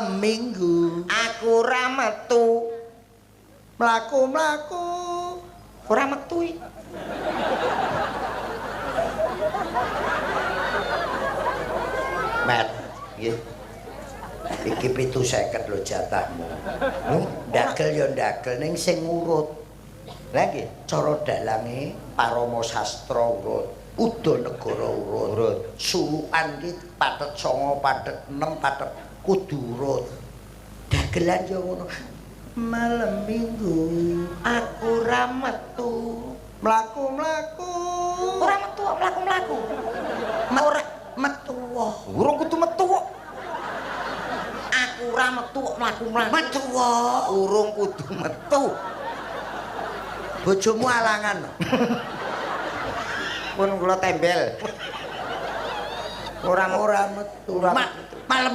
Malam minggu aku ora metu. mlaku-mlaku Ora metu iki. Met nggih. Iki 750 lho jatahmu. Ndagel ya ndagel ning sing urut. Lah nggih, cara dalange Parama Sastra urut, Udanegara urut, Sulukan ki pathet 9, pathet 6, pathet kudu urut. Dagelan ya ngono. Malam minggu Aku ora metu. mlaku-mlaku. Ora metu mlaku-mlaku. Ora Metu. urung kudu metu kok. Aku ora metu mlaku-mlaku. Metu. Urung kudu metu. Bojomu alangan. Pun kula tembel. Ora Ora metu. Malam